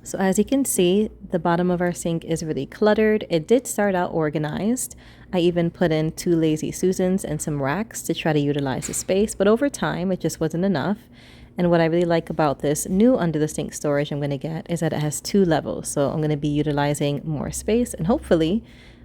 So as you can see, the bottom of our sink is really cluttered. It did start out organized. I even put in 2 lazy Susans and some racks to try to utilize the space, but over time it just wasn't enough. And what I really like about this new under the sink storage I'm going to get is that it has 2 levels. So I'm going to be utilizing more space, and hopefully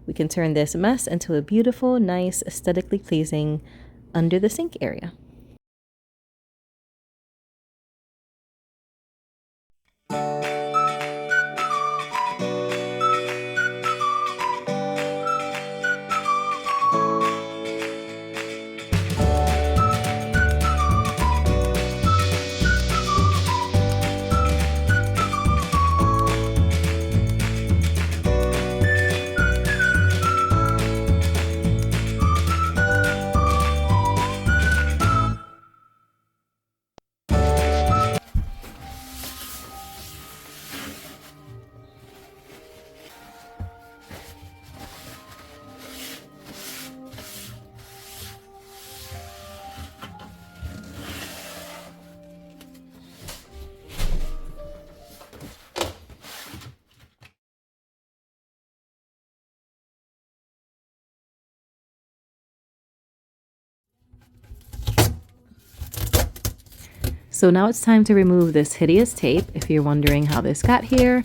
we can turn this mess into a beautiful, nice, aesthetically pleasing under the sink area. So now it's time to remove this hideous tape. If you're wondering how this got here,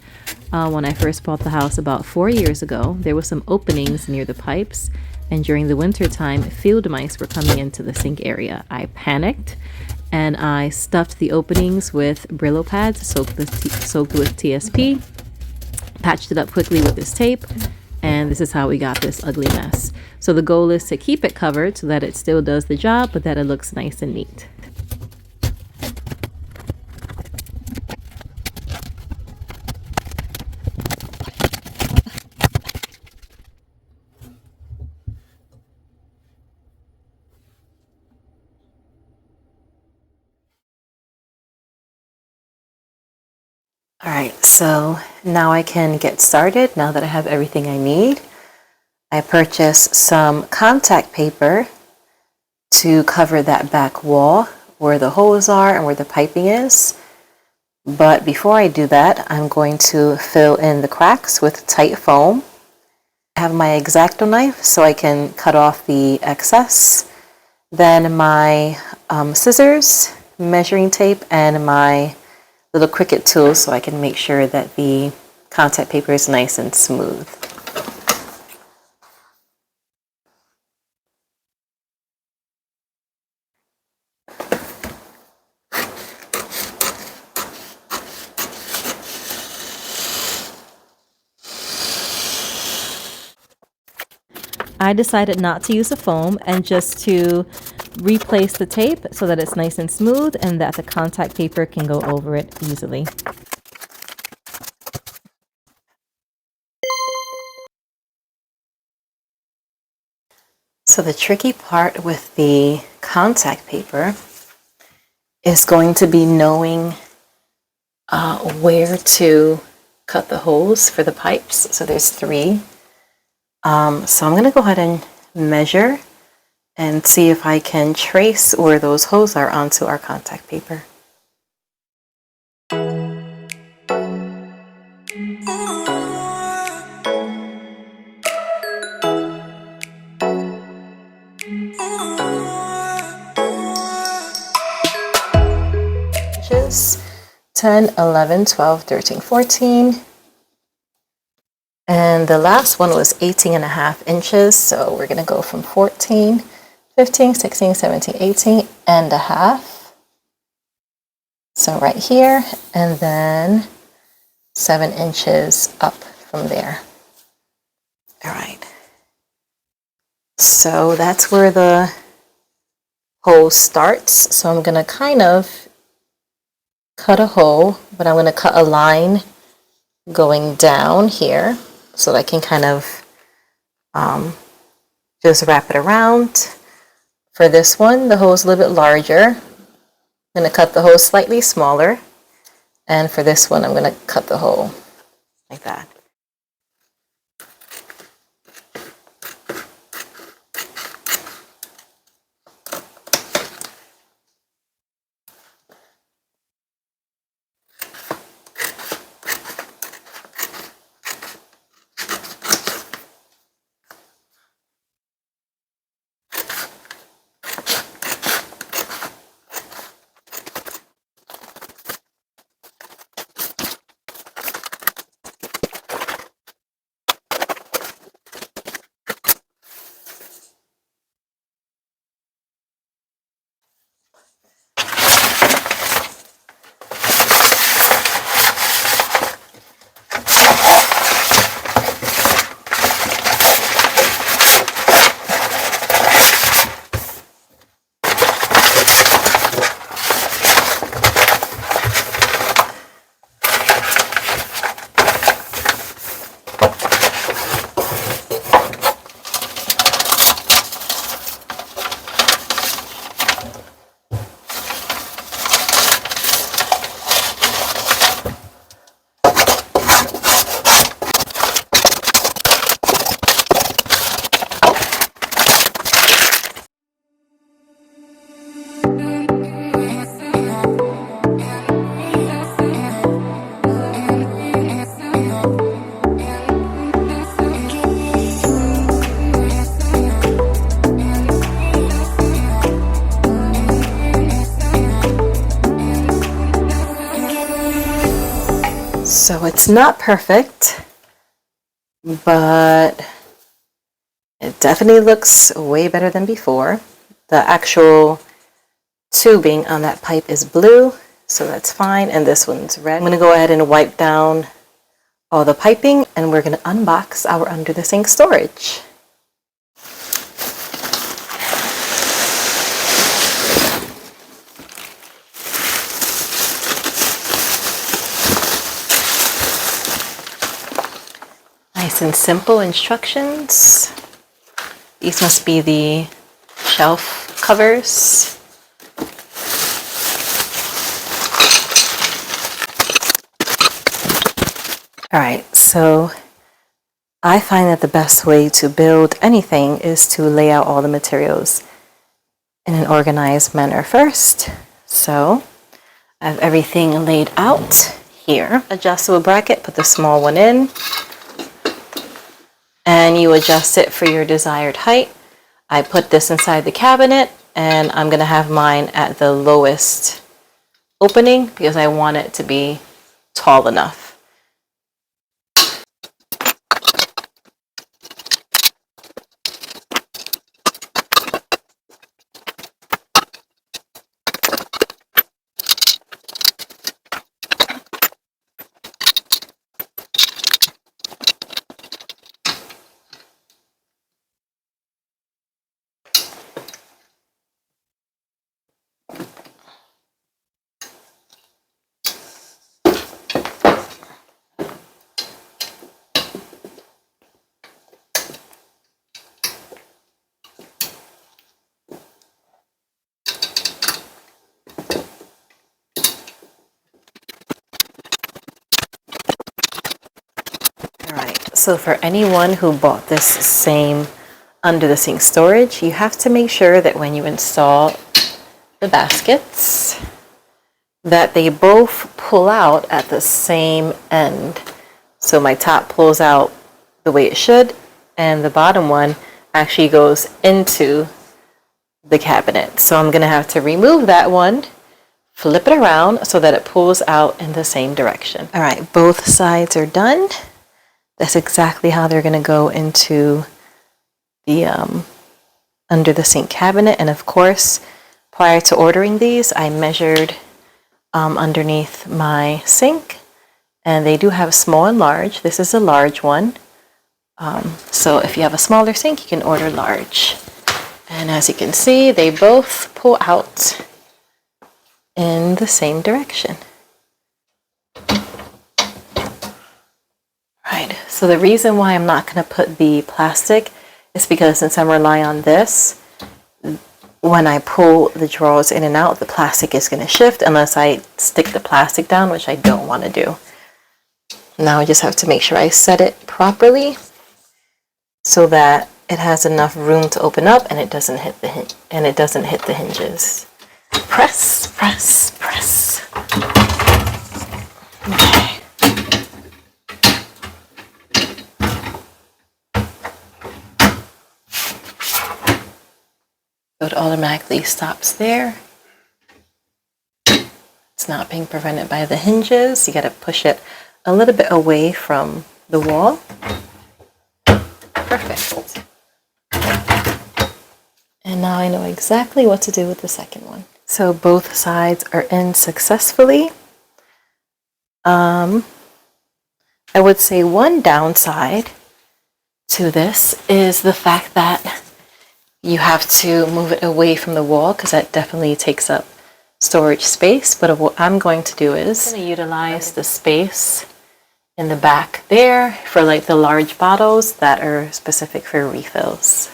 when I first bought the house about 4 years ago, there were some openings near the pipes, and during the winter time, field mice were coming into the sink area. I panicked and I stuffed the openings with Brillo pads soaked with TSP, patched it up quickly with this tape, and this is how we got this ugly mess. So the goal is to keep it covered so that it still does the job, but that it looks nice and neat. All right, so now I can get started now that I have everything I need. I purchased some contact paper to cover that back wall where the holes are and where the piping is. But before I do that, I'm going to fill in the cracks with tight foam. I have my X-Acto knife so I can cut off the excess. Then my scissors, measuring tape, and my little Cricut tool so I can make sure that the contact paper is nice and smooth. I decided not to use the foam and just to replace the tape so that it's nice and smooth and that the contact paper can go over it easily. So the tricky part with the contact paper is going to be knowing where to cut the holes for the pipes. So there's 3. So I'm going to go ahead and measure and see if I can trace where those holes are onto our contact paper. Inches, 10, 11, 12, 13, 14. And the last one was 18.5 inches. So we're going to go from 14, 15, 16, 17, 18 and a half. So right here, and then 7 inches up from there. All right. So that's where the hole starts. So I'm going to kind of cut a hole, but I'm going to cut a line going down here so that I can kind of just wrap it around. For this one, the hole is a little bit larger. I'm going to cut the hole slightly smaller. And for this one, I'm going to cut the hole like that. So it's not perfect, but it definitely looks way better than before. The actual tubing on that pipe is blue, so that's fine, and this one's red. I'm going to go ahead and wipe down all the piping, and we're going to unbox our under the sink storage. Nice and simple instructions. These must be the shelf covers. All right, so I find that the best way to build anything is to lay out all the materials in an organized manner first. So I have everything laid out here. Adjustable bracket, put the small one in, and you adjust it for your desired height. I put this inside the cabinet, and I'm gonna have mine at the lowest opening because I want it to be tall enough. So for anyone who bought this same under the sink storage, you have to make sure that when you install the baskets, that they both pull out at the same end. So my top pulls out the way it should, and the bottom one actually goes into the cabinet. So I'm gonna have to remove that one, flip it around so that it pulls out in the same direction. All right, both sides are done. That's exactly how they're going to go into the under the sink cabinet. And of course, prior to ordering these, I measured underneath my sink, and they do have small and large. This is a large one. So if you have a smaller sink, you can order large. And as you can see, they both pull out in the same direction. Right, so the reason why I'm not going to put the plastic is because since I'm relying on this, when I pull the drawers in and out, the plastic is going to shift unless I stick the plastic down, which I don't want to do. Now I just have to make sure I set it properly so that it has enough room to open up and it doesn't hit the hinges. Press, press, press. Okay. So it automatically stops there. It's not being prevented by the hinges. You got to push it a little bit away from the wall. Perfect. And now I know exactly what to do with the second one. So both sides are in successfully. I would say one downside to this is the fact that you have to move it away from the wall because that definitely takes up storage space. But what I'm going to do is I'm going to utilize the space in the back there for like the large bottles that are specific for refills.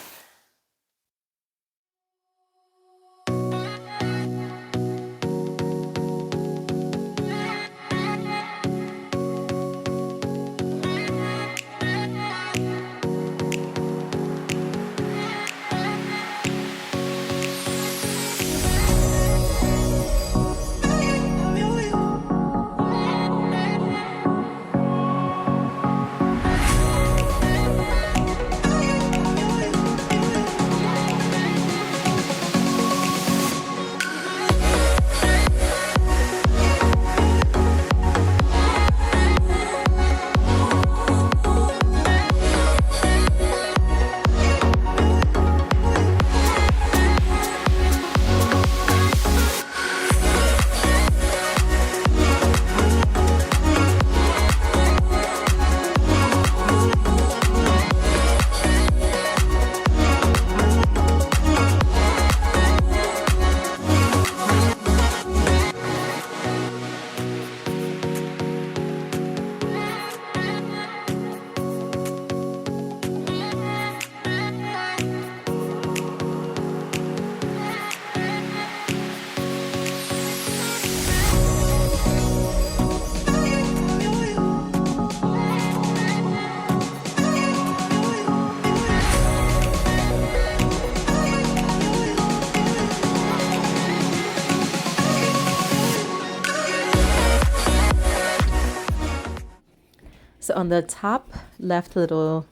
so on the top left little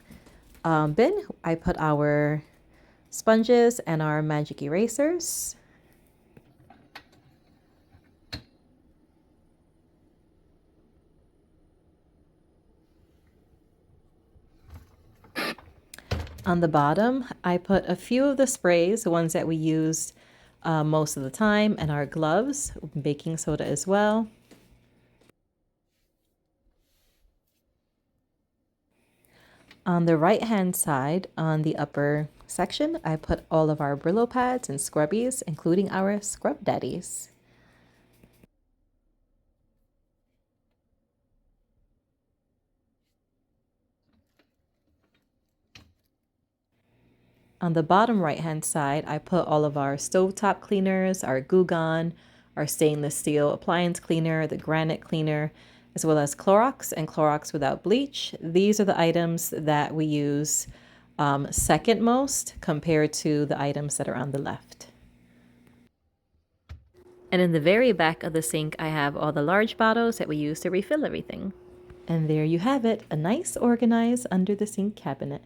bin, I put our sponges and our magic erasers. On the bottom, I put a few of the sprays, the ones that we use most of the time, and our gloves, baking soda as well. On the right hand side, on the upper section, I put all of our Brillo pads and scrubbies, including our Scrub Daddies. On the bottom right hand side, I put all of our stovetop cleaners, our Goo Gone, our stainless steel appliance cleaner, the granite cleaner, as well as Clorox and Clorox without bleach. These are the items that we use second most compared to the items that are on the left. And in the very back of the sink, I have all the large bottles that we use to refill everything. And there you have it, a nice organized under the sink cabinet.